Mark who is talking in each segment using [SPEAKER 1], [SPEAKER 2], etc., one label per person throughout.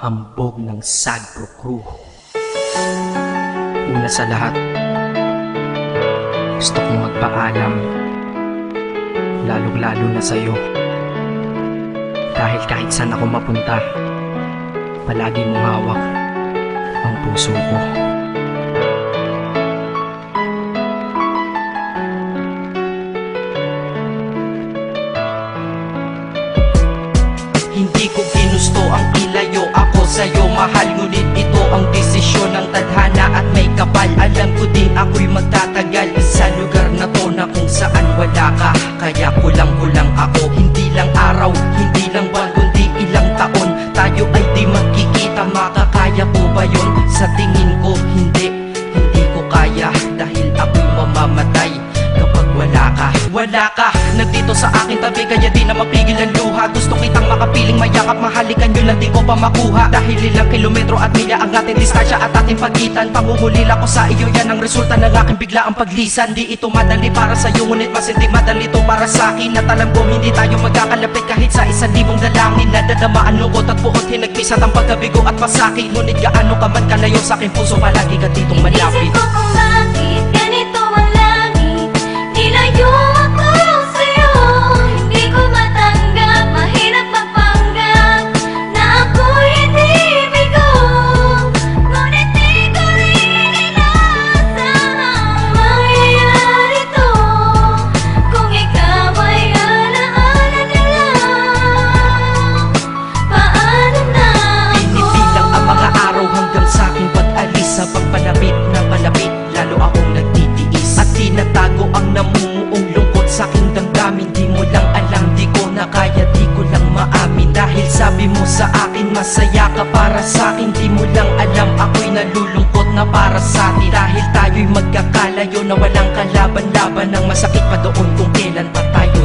[SPEAKER 1] hambog ng Sagpro Crew. Una sa lahat, gusto kong magpaalam, lalong-lalo na sa'yo. Dahil kahit saan ako mapunta, palagi mong hawak ang puso ko.
[SPEAKER 2] Hindi ko ginusto ang ilayo ako sa'yo, mahal. Ngunit ito ang desisyon ng tadhana at may kapal. Alam ko din ako'y magtatagal sa lugar na to na kung saan wala ka. Kaya kulang-kulang ako, hindi lang araw, hindi lang buwan, kundi ilang taon. Tayo ay di magkikita, makakaya ko ba yun? Sa tingin ko hindi ko kaya. Dahil ako'y mamamatay kapag wala ka. Wala ka, nandito sa akin tabi, kaya di na mapigil ang luha. Gusto kitang makapiling, mayakap, mahalikan, yun lang di ko pa makuha. Dahil ilang kilometro at milya ang ating distansya at ating pagitan. Pangungulila ko sa iyo, yan ang resulta ng aking biglaang paglisan. Di ito madali para sa'yo, ngunit mas hindi madali ito para sa'kin. At alam ko hindi tayo magkakalapit kahit sa 1,000 dalangin. Nadadamaan lungkot at puot, hinagpis at ang pagkabigo at pasakit. Ngunit gaano ka man kalayo sa aking puso, palagi ka ditong malapit.
[SPEAKER 3] Isip ko kung bakit ganito ang langit, nilayo ako sa'yo. Hindi ko matanggap, mahirap magpanggap na ako'y hindi bigo. Ngunit di ko rin inaasahang mangyayari to. Kung ikaw ay alaala na lang, paano na ako?
[SPEAKER 2] Pinipilang ang mga araw hanggang sa aking pag-alis. Sa pagpalapit na palapit, lalo akong nagtitiis. At tinatago ang namumuong lungkot sa aking damdamin. Di mo lang alam, di ko na kaya, di ko lang maamin. Dahil sabi mo sa akin, masaya ka para sa akin. Di mo lang alam, ako'y nalulungkot na para sa atin. Dahil tayo'y magkakalayo na walang kalaban-laban. Ang masakit pa doon kung kailan pa tayo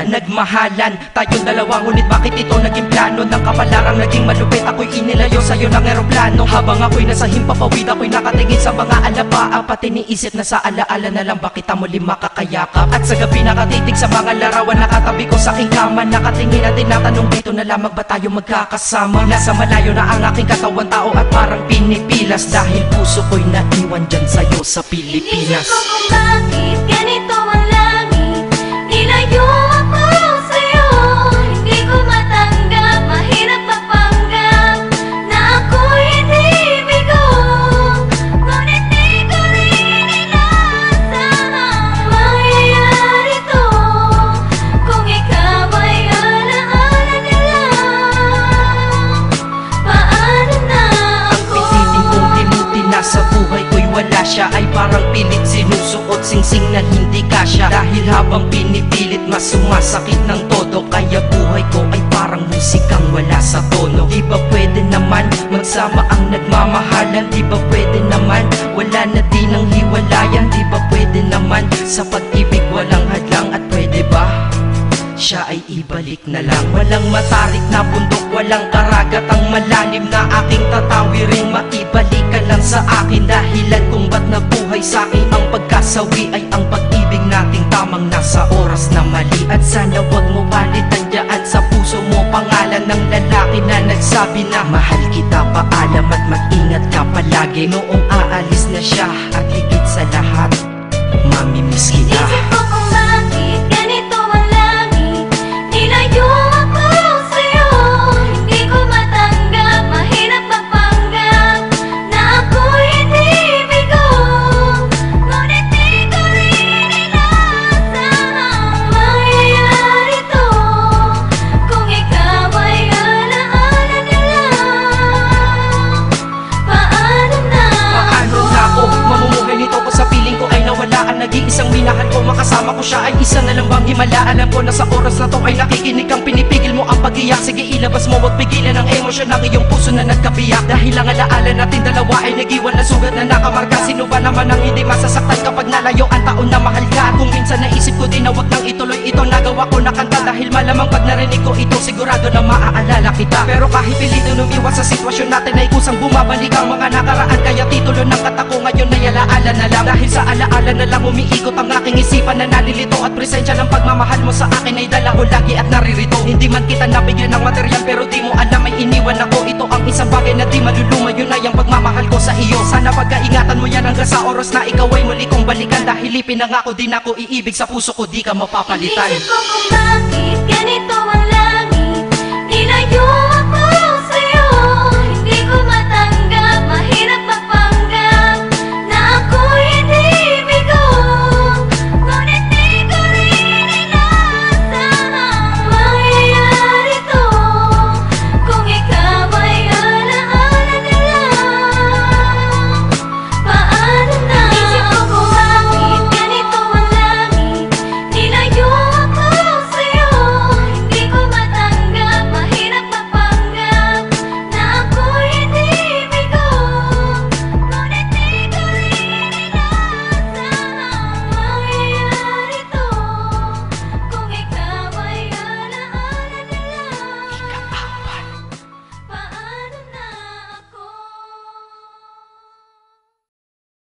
[SPEAKER 2] nagmahalan tayong dalawa. Ngunit bakit ito naging plano ng kapalarang naging malupit? Ako'y inilayo sa'yo ng eroplano. Habang ako'y nasa himpapawid, ako'y nakatingin sa mga alapaap. Pati niisip na sa alaala na lang, bakit ang muli makakayakap? At sa gabi nakatitig sa mga larawan, nakatabi ko sa aking kama. Nakatingin at tinatanong, dito na lamang ba tayo magkakasama? Nasa malayo na ang aking katawan, tao at parang pinipilas. Dahil puso ko'y naiwan dyan sa'yo sa Pilipinas.
[SPEAKER 3] Inisip ko kung bakit ganito ang langit, nilayo ako sa'yo. Hindi ko matanggap, mahirap magpanggap na ako'y hindi bigo. Ngunit di ko rin inaasahang mangyayari to. Kung ikaw ay alaala na lang, paano na
[SPEAKER 2] Ang
[SPEAKER 3] ako?
[SPEAKER 2] piniling kong limutin na sa buhay ko'y wala siya, ay parang pilit sinusuot, singsing na hindi kasya. Dahil habang pinipilit, mas sumasakit ng todo. Kaya buhay ko ay parang musikang wala sa tono. Di ba pwede naman magsama ang nagmamahalan? Di ba pwede naman wala na din ang hiwalayan? Di ba pwede naman sa pag-ibig walang hadlang? At pwede ba siya ay ibalik na lang? Walang matarik na bundok, walang karagat ang malalim na aking tatawirin. Maibalik ka lang sa akin, dahilan kung ba't nabuhay sa akin ang pagkasawi ay ang pag-ibig nating tamang nasa oras na mali. At sana wag mo palitan dyan sa puso mo pangalan ng lalaki na nagsabi na mahal kita, paalam at mag-ingat ka palagi. Noong aalis na siya at higit sa lahat, mamimiss kita.
[SPEAKER 3] Inisip ko kung bakit ganito ang langit, nilayo ako sa'yo. Hindi ko matanggap, mahirap magpanggap na ako'y hindi bigo. Ngunit di ko rin inaasahang mangyayari to. Kung ikaw ay alaala na lang, paano na
[SPEAKER 2] Paano na ako mamumuhay nito ko sa piling ko ay nawala ang nag-iisang minahal ko? Makasama ko siya ay isa na lang bang himala? Alam ko na sa oras na to ay nakikinig kang pinipigil mo ang pag-iyak. Sige ilabas mo, wag pigilan ang emosyon ng iyong puso na nagkabiyak. Dahil ang alaala natin dalawa ay nag-iwan na sugat na nakamarka. Sino ba naman ang hindi masasaktan kapag nalayo ang taon na mahal ka? Kung minsan naisip ko din na wag nang ituloy ito, nagawa ako nakanta dahil malamang pag narinig ko ito sigurado na maaalala kita. Pero kahit pilito umiwas sa sitwasyon natin ay kusang bumabalik ang mga nakaraan, kaya titulo ng kata ko ngayon ay alaala na lang. Dahil sa alaala na lang umiikot ang aking isipan na nalilito, at presensya ng pagmamahal mo sa akin ay dala ko lagi at naririto. Hindi man kita nabigyan ng material pero di mo alam ay iniwan ako. Ito ang isang bagay na di maluluma, yun ay ang pagmamahal ko sa iyo. Sana pagkaingatan mo yan hanggang sa oras na ikaw ay muli kong balikan, dahil ipinangako din ako iibig sa puso ko, di ka mapapalitan.
[SPEAKER 3] Inisip ko kung bakit ganito ang langit, nilayo